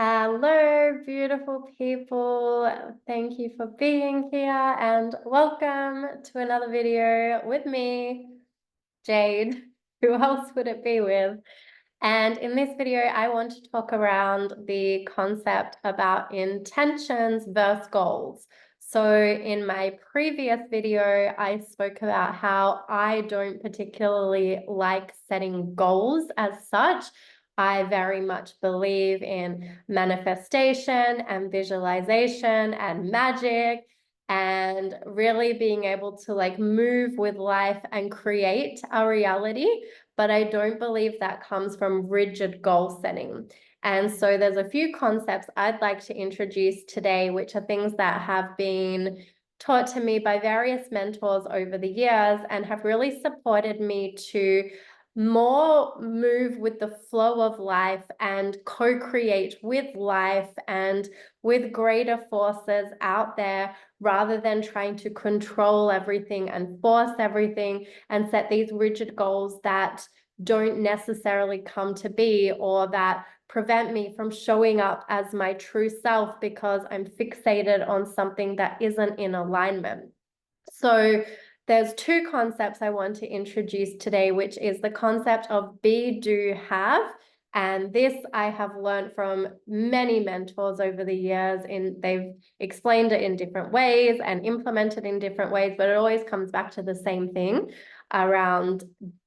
Hello, beautiful people. Thank you for being here and welcome to another video with me, Jade. Who else would it be with? And in this video, I want to talk around the concept about intentions versus goals. So in my previous video, I spoke about how I don't particularly like setting goals as such. I very much believe in manifestation and visualization and magic and really being able to move with life and create a reality. But I don't believe that comes from rigid goal setting. And so there's a few concepts I'd like to introduce today, which are things that have been taught to me by various mentors over the years and have really supported me to more move with the flow of life and co-create with life and with greater forces out there rather than trying to control everything and force everything and set these rigid goals that don't necessarily come to be or that prevent me from showing up as my true self because I'm fixated on something that isn't in alignment. So there's two concepts I want to introduce today, which is the concept of be, do, have. And this I have learned from many mentors over the years, they've explained it in different ways and implemented in different ways, but it always comes back to the same thing around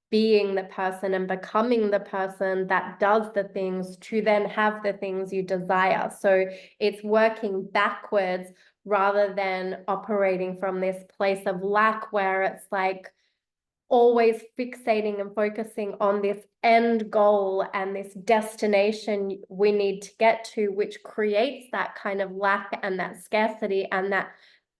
being the person and becoming the person that does the things to then have the things you desire. So it's working backwards rather than operating from this place of lack where it's like always fixating and focusing on this end goal and this destination we need to get to, which creates that kind of lack and that scarcity and that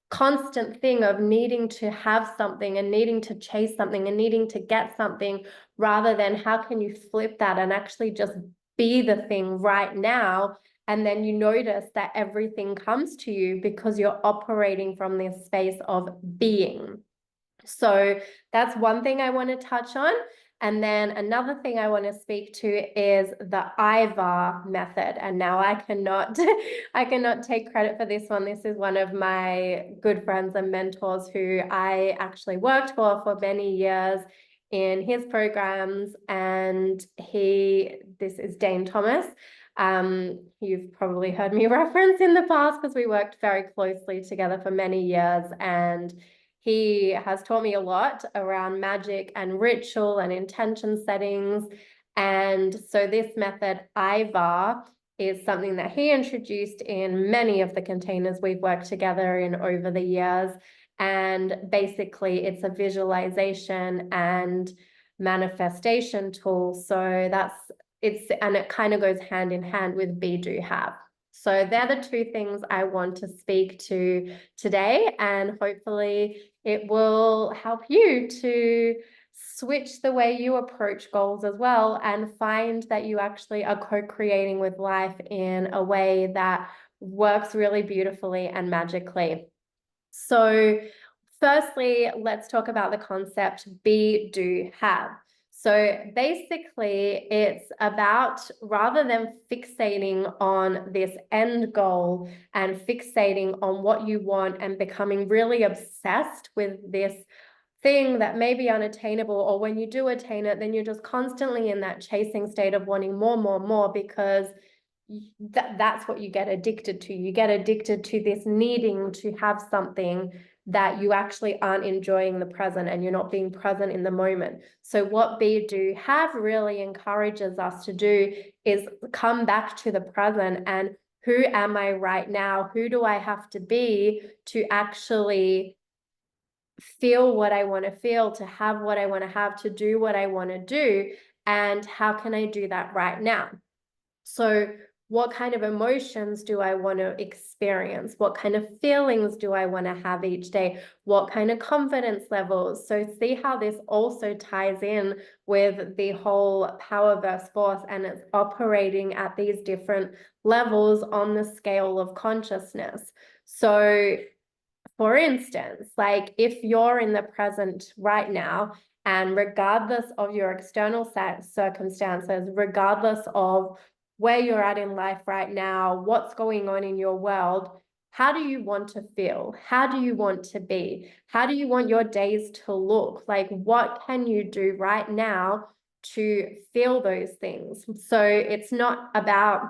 constant thing of needing to have something and needing to chase something and needing to get something, rather than how can you flip that and actually just be the thing right now. And then you notice that everything comes to you because you're operating from this space of being. So that's one thing I want to touch on. And then another thing I want to speak to is the IVAR method. And now I cannot take credit for this one. This is one of my good friends and mentors who I actually worked for many years in his programs. And this is Dane Thomas. You've probably heard me reference in the past because we worked very closely together for many years, and he has taught me a lot around magic and ritual and intention settings. And so this method, IVAR, is something that he introduced in many of the containers we've worked together in over the years. And basically, it's a visualization and manifestation tool. So and it kind of goes hand in hand with be, do, have. So they're the two things I want to speak to today, and hopefully it will help you to switch the way you approach goals as well and find that you actually are co-creating with life in a way that works really beautifully and magically. So firstly, let's talk about the concept be, do, have. So basically, it's about, rather than fixating on this end goal and fixating on what you want and becoming really obsessed with this thing that may be unattainable, or when you do attain it, then you're just constantly in that chasing state of wanting more, because that's what you get addicted to. You get addicted to this needing to have something that you actually aren't enjoying the present and you're not being present in the moment. So what be, do, have really encourages us to do is come back to the present and who am I right now? Who do I have to be to actually feel what I want to feel, to have what I want to have, to do what I want to do? And how can I do that right now? So what kind of emotions do I want to experience? What kind of feelings do I want to have each day? What kind of confidence levels? So see how this also ties in with the whole power versus force, and it's operating at these different levels on the scale of consciousness. So for instance, like if you're in the present right now, and regardless of your external circumstances, regardless of where you're at in life right now, what's going on in your world. How do you want to feel? How do you want to be? How do you want your days to look? Like, what can you do right now to feel those things? So it's not about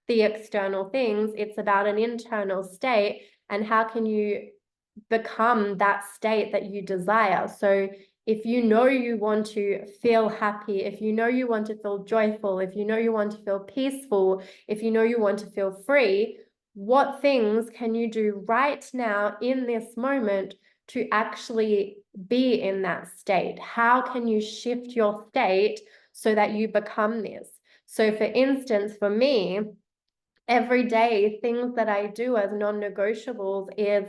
the external things, it's about an internal state, and how can you become that state that you desire. So if you know you want to feel happy, if you know you want to feel joyful, if you know you want to feel peaceful, if you know you want to feel free, what things can you do right now in this moment to actually be in that state? How can you shift your state so that you become this? So for instance, for me, every day, things that I do as non-negotiables is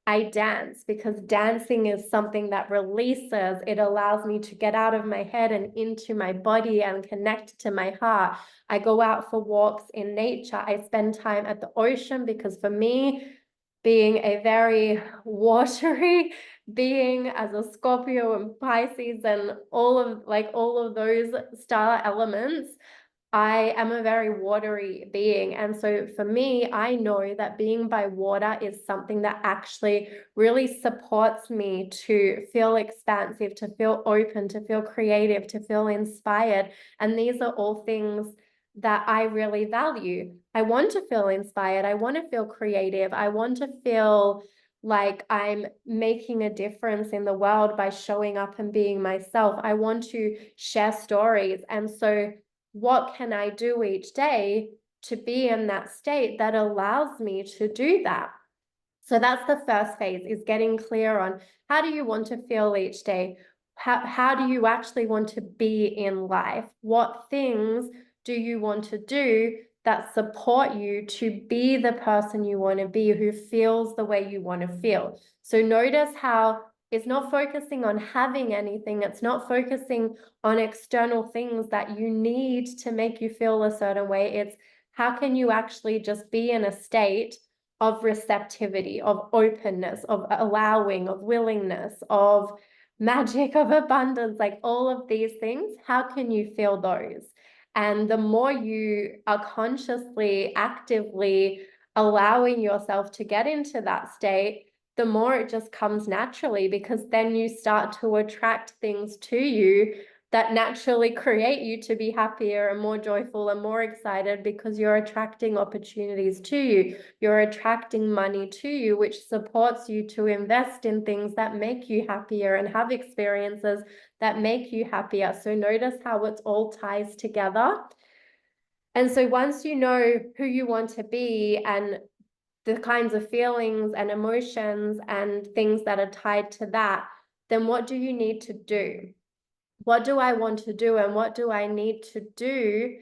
I dance, because dancing is something that releases. It allows me to get out of my head and into my body and connect to my heart. I go out for walks in nature. I spend time at the ocean, because for me, being a very watery being as a Scorpio and Pisces and all of those star elements, I am a very watery being. And so for me, I know that being by water is something that actually really supports me to feel expansive, to feel open, to feel creative, to feel inspired. And these are all things that I really value. I want to feel inspired. I want to feel creative. I want to feel like I'm making a difference in the world by showing up and being myself. I want to share stories. And so what can I do each day to be in that state that allows me to do that? So that's the first phase, is getting clear on how do you want to feel each day? How do you actually want to be in life? What things do you want to do that support you to be the person you want to be, who feels the way you want to feel? So notice how it's not focusing on having anything. It's not focusing on external things that you need to make you feel a certain way. It's how can you actually just be in a state of receptivity, of openness, of allowing, of willingness, of magic, of abundance, like all of these things. How can you feel those? And the more you are consciously, actively allowing yourself to get into that state, the more it just comes naturally, because then you start to attract things to you that naturally create you to be happier and more joyful and more excited, because you're attracting opportunities to you. You're attracting money to you, which supports you to invest in things that make you happier and have experiences that make you happier. So notice how it all ties together. And so once you know who you want to be and the kinds of feelings and emotions and things that are tied to that, then what do you need to do? What do I want to do, and what do I need to do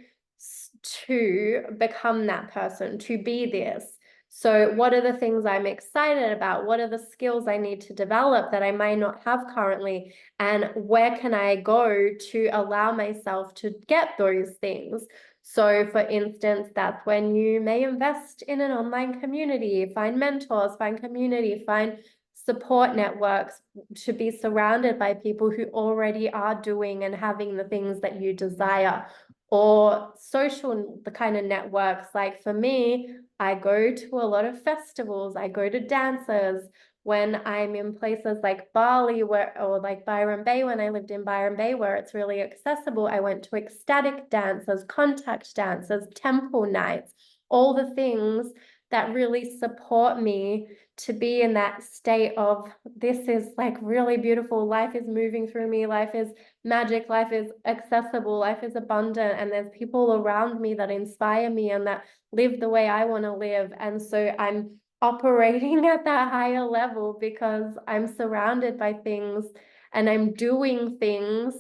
to become that person, to be this? So what are the things I'm excited about? What are the skills I need to develop that I might not have currently? And where can I go to allow myself to get those things? So for instance, that's when you may invest in an online community, find mentors, find community, find support networks, to be surrounded by people who already are doing and having the things that you desire. Or social, the kind of networks, like for me, I go to a lot of festivals, I go to dances. When I'm in places like Bali, or like Byron Bay, when I lived in Byron Bay, where it's really accessible, I went to ecstatic dances, contact dances, temple nights, all the things that really support me to be in that state of, this is like really beautiful, life is moving through me, life is magic, life is accessible, life is abundant, and there's people around me that inspire me and that live the way I want to live. And so I'm operating at that higher level because I'm surrounded by things and I'm doing things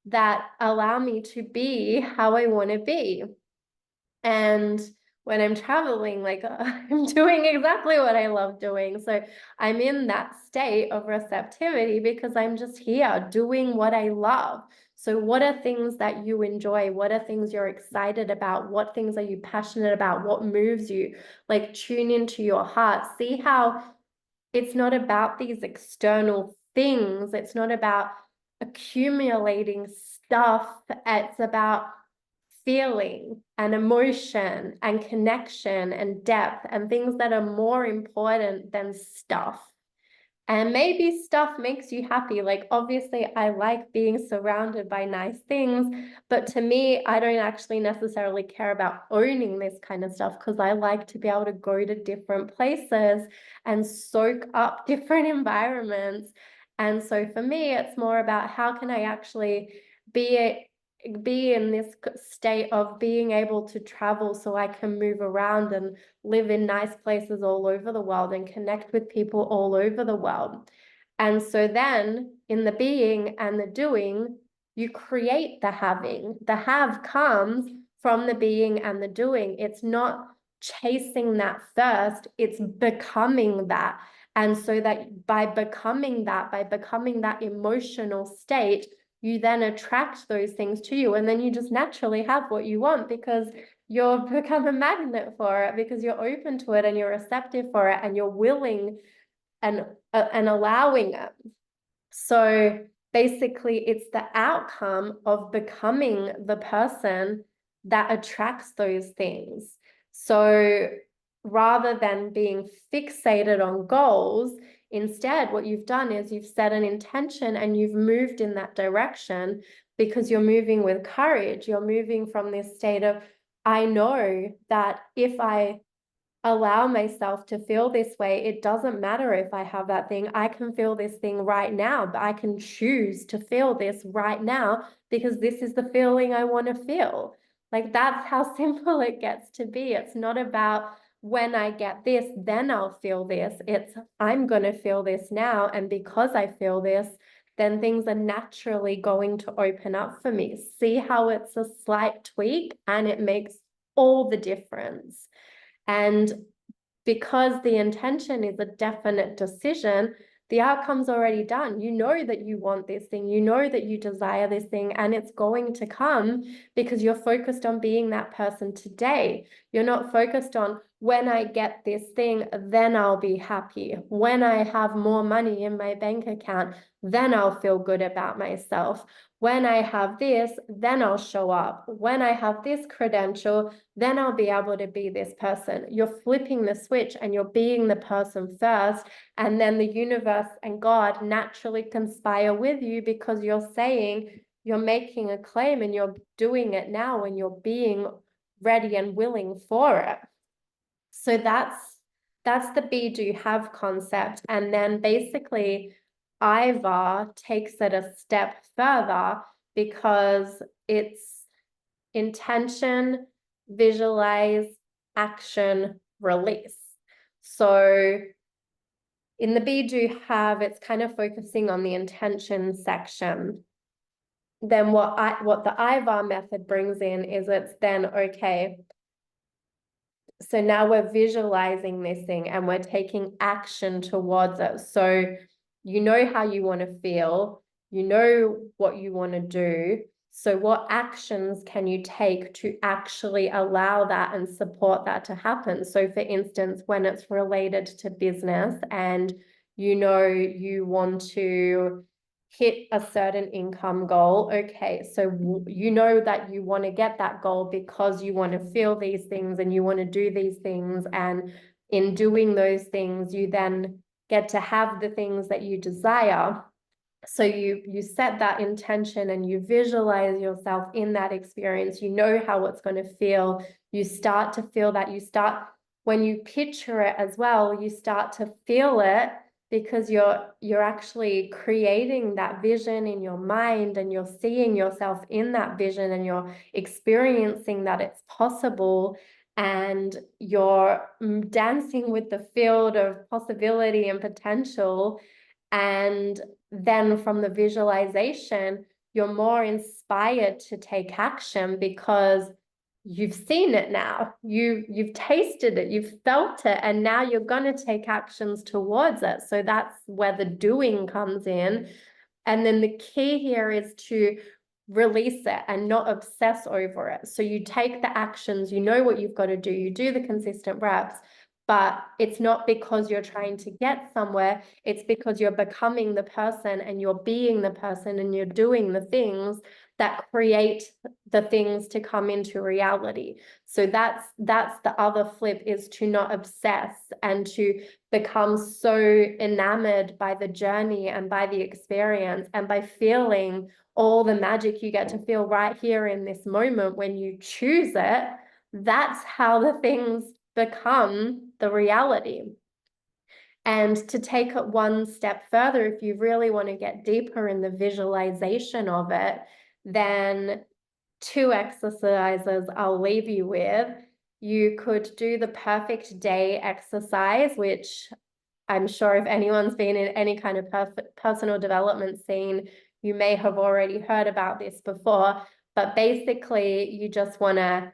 that allow me to be how I want to be. And when I'm traveling, like I'm doing exactly what I love doing. So I'm in that state of receptivity because I'm just here doing what I love. So what are things that you enjoy? What are things you're excited about? What things are you passionate about? What moves you? Like tune into your heart. See how it's not about these external things. It's not about accumulating stuff. It's about feeling and emotion and connection and depth and things that are more important than stuff. And maybe stuff makes you happy. Like, obviously, I like being surrounded by nice things, but to me, I don't actually necessarily care about owning this kind of stuff, because I like to be able to go to different places and soak up different environments. And so for me, it's more about how can I actually be in this state of being able to travel so I can move around and live in nice places all over the world and connect with people all over the world. And so then in the being and the doing, you create the having. The have comes from the being and the doing. It's not chasing that first, it's becoming that. And so that by becoming that emotional state, you then attract those things to you, and then you just naturally have what you want, because you'll become a magnet for it, because you're open to it and you're receptive for it and you're willing and allowing it. So basically, it's the outcome of becoming the person that attracts those things. So rather than being fixated on goals, instead, what you've done is you've set an intention and you've moved in that direction, because you're moving with courage. You're moving from this state of, I know that if I allow myself to feel this way, it doesn't matter if I have that thing. I can feel this thing right now, but I can choose to feel this right now, because this is the feeling I want to feel. Like, that's how simple it gets to be. It's not about, when I get this, then I'll feel this. It's, I'm going to feel this now. And because I feel this, then things are naturally going to open up for me. See how it's a slight tweak and it makes all the difference. And because the intention is a definite decision, the outcome's already done. You know that you want this thing, you know that you desire this thing, and it's going to come, because you're focused on being that person today. You're not focused on, when I get this thing, then I'll be happy. When I have more money in my bank account, then I'll feel good about myself. When I have this, then I'll show up. When I have this credential, then I'll be able to be this person. You're flipping the switch and you're being the person first. And then the universe and God naturally conspire with you, because you're saying, you're making a claim and you're doing it now, and you're being ready and willing for it. So that's the be, do, have concept. And then basically IVAR takes it a step further, because it's intention, visualize, action, release. So in the be, do, have, it's kind of focusing on the intention section. Then what the IVAR method brings in is, it's then, okay, so now we're visualizing this thing and we're taking action towards it. So you know how you want to feel, you know what you want to do. So what actions can you take to actually allow that and support that to happen? So for instance, when it's related to business and you know you want to hit a certain income goal, okay, so you know that you want to get that goal because you want to feel these things and you want to do these things, and in doing those things you then get to have the things that you desire. So you set that intention and you visualize yourself in that experience. You know how it's going to feel. You start to feel that. You start, when you picture it as well, you start to feel it, because you're actually creating that vision in your mind, and you're seeing yourself in that vision, and you're experiencing that it's possible, and you're dancing with the field of possibility and potential. And then from the visualization, you're more inspired to take action, because you've seen it now, you've tasted it, you've felt it, and now you're going to take actions towards it. So that's where the doing comes in. And then the key here is to release it and not obsess over it. So you take the actions, you know what you've got to do, you do the consistent reps, but it's not because you're trying to get somewhere, it's because you're becoming the person and you're being the person and you're doing the things that create the things to come into reality. So that's the other flip, is to not obsess and to become so enamored by the journey and by the experience and by feeling all the magic you get to feel right here in this moment when you choose it. That's how the things become the reality. And to take it one step further, if you really want to get deeper in the visualization of it, then 2 exercises I'll leave you with. You could do the perfect day exercise, which I'm sure if anyone's been in any kind of personal development scene, you may have already heard about this before. But basically, you just want to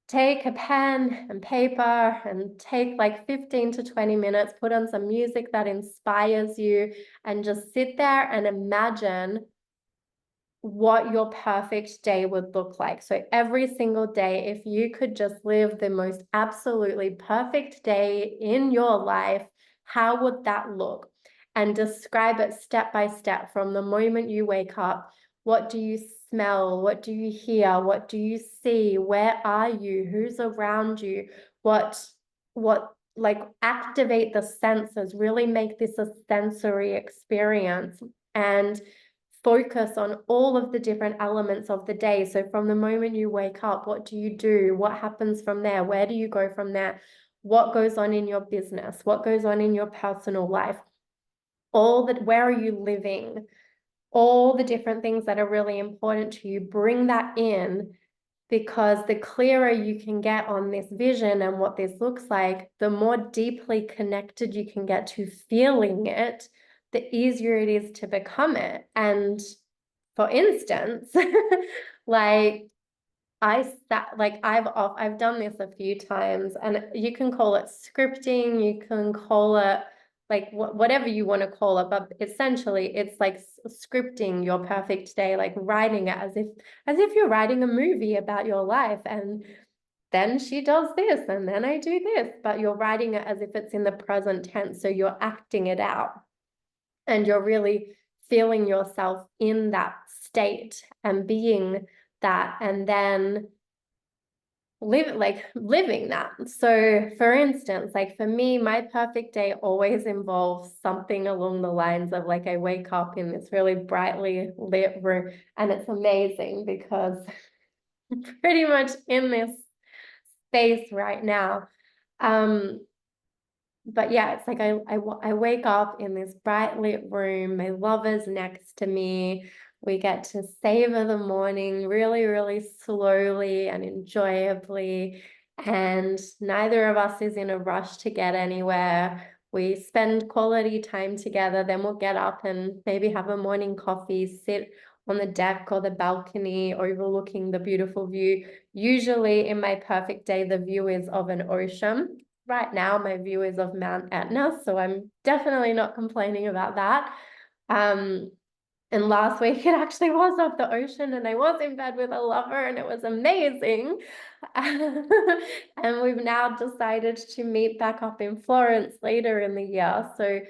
take a pen and paper and take like 15 to 20 minutes, put on some music that inspires you, and just sit there and imagine what your perfect day would look like. So every single day, if you could just live the most absolutely perfect day in your life, how would that look? And describe it step by step from the moment you wake up. What do you smell? What do you hear? What do you see? Where are you? Who's around you? What like activate the senses, really make this a sensory experience, and focus on all of the different elements of the day. So from the moment you wake up, what do you do? What happens from there? Where do you go from there? What goes on in your business? What goes on in your personal life? All that, where are you living? All the different things that are really important to you, bring that in, because the clearer you can get on this vision and what this looks like, the more deeply connected you can get to feeling it, the easier it is to become it. And for instance, like I've done this a few times, and you can call it scripting, you can call it like whatever you want to call it, but essentially it's like scripting your perfect day, like writing it as if you're writing a movie about your life, and then she does this and then I do this, but you're writing it as if it's in the present tense, so you're acting it out and you're really feeling yourself in that state and being that, and then living that. So for instance, like for me, my perfect day always involves something along the lines of like I wake up in this really brightly lit room, and it's amazing because I'm pretty much in this space right now. But yeah, it's like I wake up in this bright lit room, my lover's next to me. We get to savor the morning really, really slowly and enjoyably. And neither of us is in a rush to get anywhere. We spend quality time together, then we'll get up and maybe have a morning coffee, sit on the deck or the balcony overlooking the beautiful view. Usually in my perfect day, the view is of an ocean. Right now, my view is of Mount Etna, so I'm definitely not complaining about that. And last week it actually was off the ocean, and I was in bed with a lover, and it was amazing. And we've now decided to meet back up in Florence later in the year. So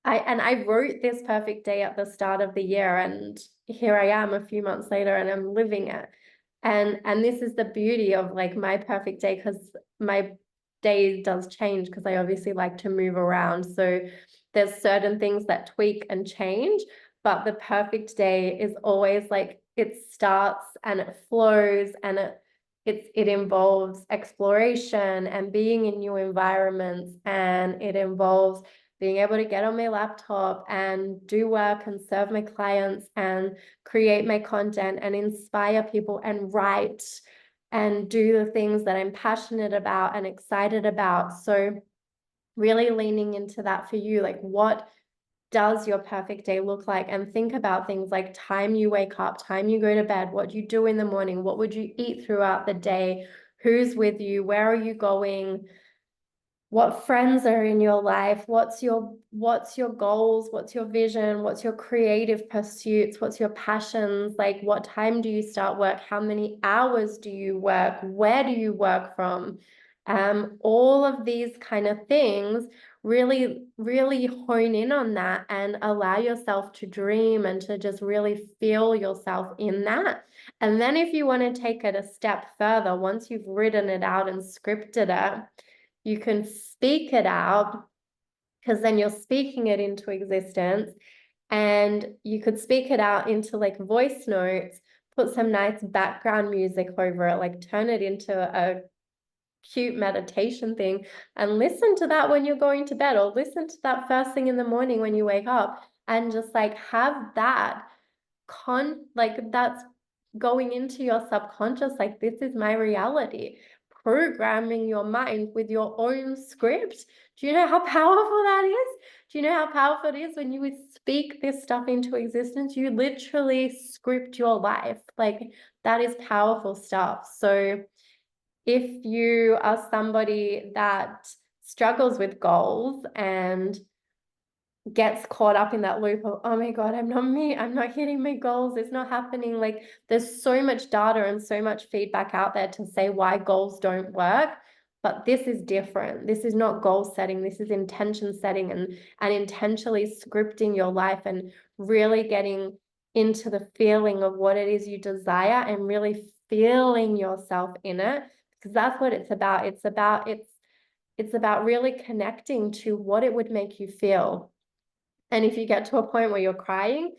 I wrote this perfect day at the start of the year, and here I am a few months later and I'm living it. And this is the beauty of like my perfect day, because my day does change because I obviously like to move around. So there's certain things that tweak and change, but the perfect day is always like it starts and it flows, and it involves exploration and being in new environments, and it involves being able to get on my laptop and do work and serve my clients and create my content and inspire people and write and do the things that I'm passionate about and excited about. So really leaning into that for you, like what does your perfect day look like? And think about things like time you wake up, time you go to bed, what do you do in the morning, what would you eat throughout the day, who's with you, where are you going, what friends are in your life, what's your goals, what's your vision, what's your creative pursuits, what's your passions, like what time do you start work, how many hours do you work, where do you work from, All of these kind of things, really, really hone in on that and allow yourself to dream and to just really feel yourself in that. And then if you want to take it a step further, once you've written it out and scripted it, you can speak it out, because then you're speaking it into existence. And you could speak it out into like voice notes, put some nice background music over it, like turn it into a cute meditation thing, and listen to that when you're going to bed, or listen to that first thing in the morning when you wake up, and just like have that like that's going into your subconscious, like, this is my reality, programming your mind with your own script. Do you know how powerful that is? Do you know how powerful it is when you would speak this stuff into existence? You literally script your life. Like, that is powerful stuff. So if you are somebody that struggles with goals and gets caught up in that loop of, oh my God, I'm not hitting my goals, it's not happening. Like, there's so much data and so much feedback out there to say why goals don't work. But this is different. This is not goal setting. This is intention setting and intentionally scripting your life and really getting into the feeling of what it is you desire and really feeling yourself in it. Because that's what it's about. It's about really connecting to what it would make you feel. And if you get to a point where you're crying,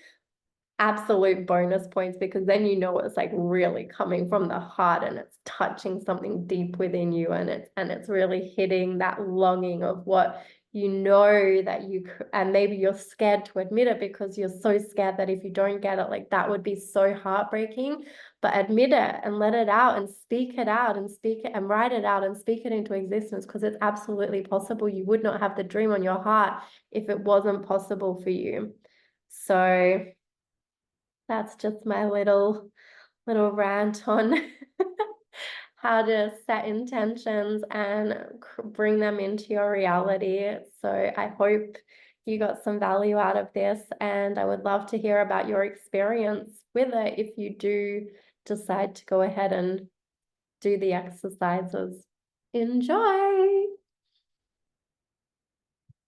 absolute bonus points, because then you know it's like really coming from the heart and it's touching something deep within you, and it's really hitting that longing of what you know that you, and maybe you're scared to admit it because you're so scared that if you don't get it, like, that would be so heartbreaking. But admit it and let it out and speak it out and speak it and write it out and speak it into existence, because it's absolutely possible. You would not have the dream on your heart if it wasn't possible for you. So that's just my little rant on how to set intentions and bring them into your reality. So I hope you got some value out of this, and I would love to hear about your experience with it if you do decide to go ahead and do the exercises. Enjoy!